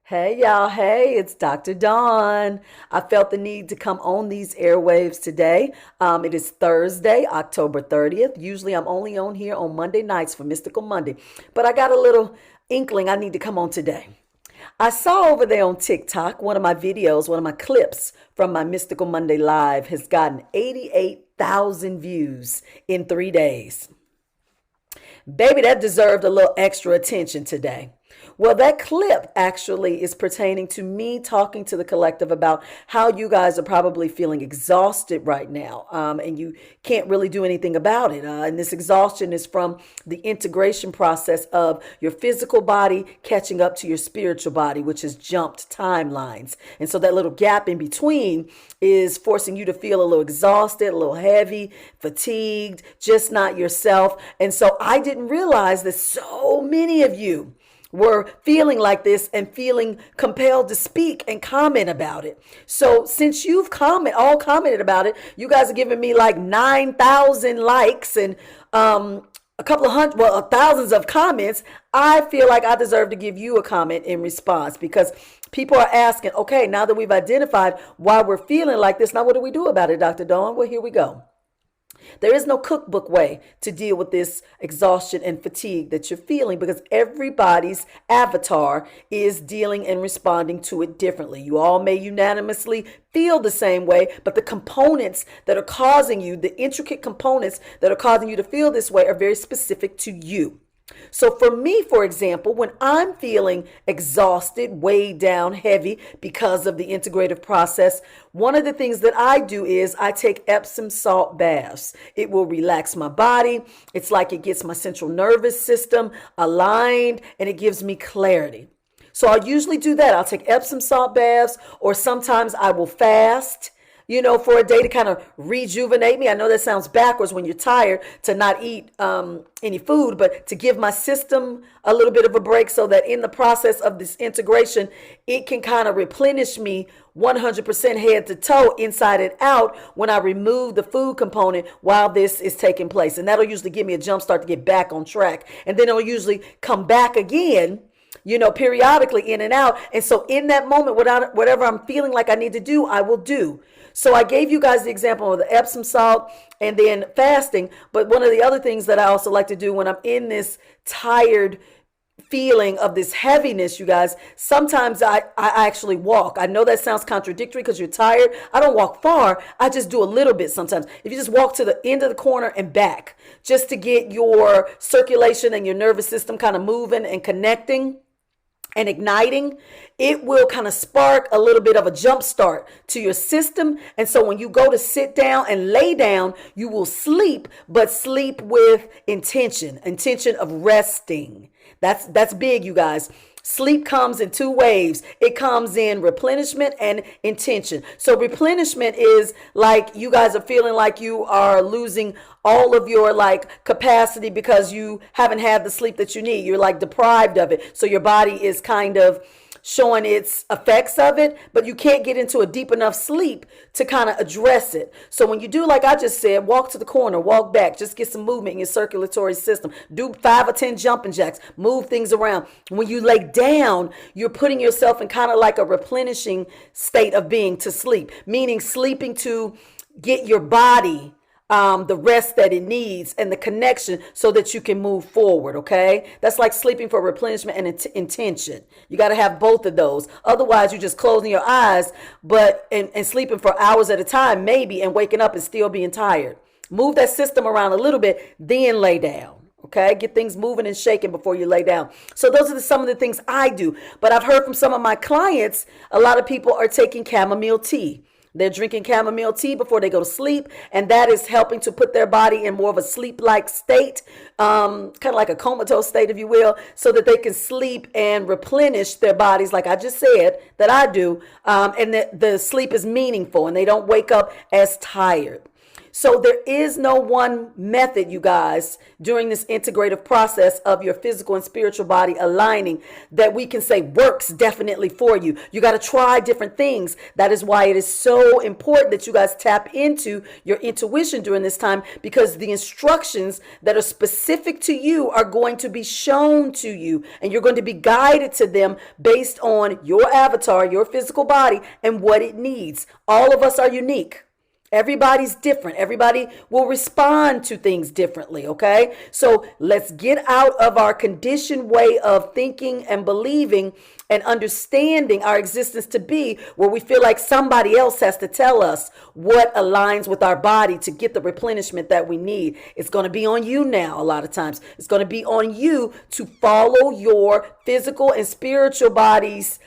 Hey y'all, hey, it's Dr. Dawn. I felt the need to come on these airwaves today. It is Thursday, October 30th. Usually I'm only on here on Monday nights for Mystical Monday, but I got a little inkling I need to come on today. I saw over there on TikTok one of my videos, one of my clips from my Mystical Monday Live has gotten 88,000 views in 3 days. Baby, that deserved a little extra attention today. Well, that clip actually is pertaining to me talking to the collective about how you guys are probably feeling exhausted right now, and you can't really do anything about it. And this exhaustion is from the integration process of your physical body catching up to your spiritual body, which has jumped timelines. And so that little gap in between is forcing you to feel a little exhausted, a little heavy, fatigued, just not yourself. And so I didn't realize that so many of you were feeling like this and feeling compelled to speak and comment about it. So since you've all commented about it, you guys are giving me like 9,000 likes and a couple of hundred, well, thousands of comments. I feel like I deserve to give you a comment in response because people are asking, okay, now that we've identified why we're feeling like this, now what do we do about it, Dr. Dawn? Well, here we go. There is no cookbook way to deal with this exhaustion and fatigue that you're feeling because everybody's avatar is dealing and responding to it differently. You all may unanimously feel the same way, but the components that are causing you, the intricate components that are causing you to feel this way are very specific to you. So for me, for example, when I'm feeling exhausted, weighed down, heavy because of the integrative process, one of the things that I do is I take Epsom salt baths. It will relax my body. It's like it gets my central nervous system aligned and it gives me clarity. So I usually do that. I'll take Epsom salt baths, or sometimes I will fast, for a day to kind of rejuvenate me. I know that sounds backwards when you're tired to not eat any food, but to give my system a little bit of a break so that in the process of this integration, it can kind of replenish me 100% head to toe, inside and out, when I remove the food component while this is taking place. And that'll usually give me a jump start to get back on track. And then it'll usually come back again, periodically in and out. And so in that moment, whatever I'm feeling like I need to do, I will do. So I gave you guys the example of the Epsom salt and then fasting. But one of the other things that I also like to do when I'm in this tired feeling of this heaviness, you guys, sometimes I actually walk. I know that sounds contradictory because you're tired. I don't walk far. I just do a little bit sometimes. If you just walk to the end of the corner and back, just to get your circulation and your nervous system kind of moving and connecting and igniting, it will kind of spark a little bit of a jump start to your system. And so when you go to sit down and lay down, you will sleep, but sleep with intention of resting. That's big, you guys. Sleep comes in two waves. It comes in replenishment and intention. So replenishment is like you guys are feeling like you are losing all of your capacity because you haven't had the sleep that you need. You're deprived of it. So your body is kind of showing its effects of it, but you can't get into a deep enough sleep to kind of address it. So when you do, like I just said, walk to the corner, walk back, just get some movement in your circulatory system. Do 5 or 10 jumping jacks, move things around. When you lay down, you're putting yourself in kind of like a replenishing state of being to sleep, meaning sleeping to get your body the rest that it needs and the connection so that you can move forward. Okay. That's like sleeping for replenishment and intention. You got to have both of those. Otherwise you're just closing your eyes, and sleeping for hours at a time, maybe, and waking up and still being tired. Move that system around a little bit, then lay down. Okay, get things moving and shaking before you lay down. So those are some of the things I do. But I've heard from some of my clients, a lot of people are taking chamomile tea. They're drinking chamomile tea before they go to sleep, and that is helping to put their body in more of a sleep-like state, kind of like a comatose state, if you will, so that they can sleep and replenish their bodies, like I just said, that I do, and the sleep is meaningful, and they don't wake up as tired. So there is no one method, you guys, during this integrative process of your physical and spiritual body aligning that we can say works definitely for you. You got to try different things. That is why it is so important that you guys tap into your intuition during this time, because the instructions that are specific to you are going to be shown to you, and you're going to be guided to them based on your avatar, your physical body, and what it needs. All of us are unique. Everybody's different. Everybody will respond to things differently, okay? So let's get out of our conditioned way of thinking and believing and understanding our existence to be where we feel like somebody else has to tell us what aligns with our body to get the replenishment that we need. It's going to be on you now a lot of times. It's going to be on you to follow your physical and spiritual body's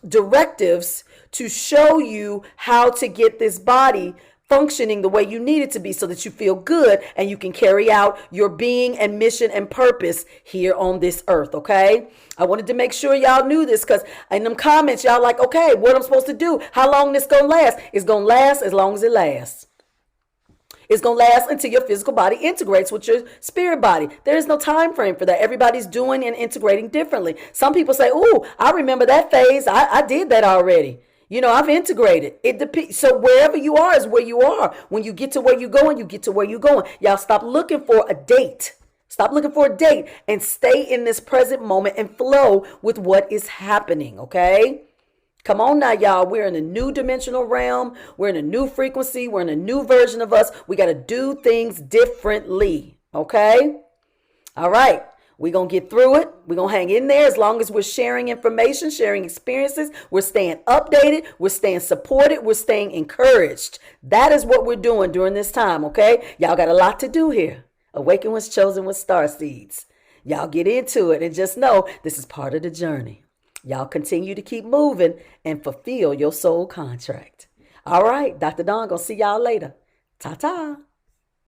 directives to show you how to get this body functioning the way you need it to be so that you feel good and you can carry out your being and mission and purpose here on this earth, okay? I wanted to make sure y'all knew this because in them comments, y'all like, okay, what I'm supposed to do? How long this gonna last? It's gonna last as long as it lasts. It's going to last until your physical body integrates with your spirit body. There is no time frame for that. Everybody's doing and integrating differently. Some people say, "Ooh, I remember that phase. I did that already. You know, I've integrated." It depends. So wherever you are is where you are. When you get to where you're going, you get to where you're going. Y'all stop looking for a date. Stop looking for a date and stay in this present moment and flow with what is happening, okay? Come on now, y'all. We're in a new dimensional realm. We're in a new frequency. We're in a new version of us. We got to do things differently. Okay? All right. We're going to get through it. We're going to hang in there as long as we're sharing information, sharing experiences. We're staying updated. We're staying supported. We're staying encouraged. That is what we're doing during this time. Okay? Y'all got a lot to do here. Awaken was chosen with star seeds. Y'all get into it and just know this is part of the journey. Y'all continue to keep moving and fulfill your soul contract. All right, Dr. Dawn, gonna see y'all later. Ta-ta.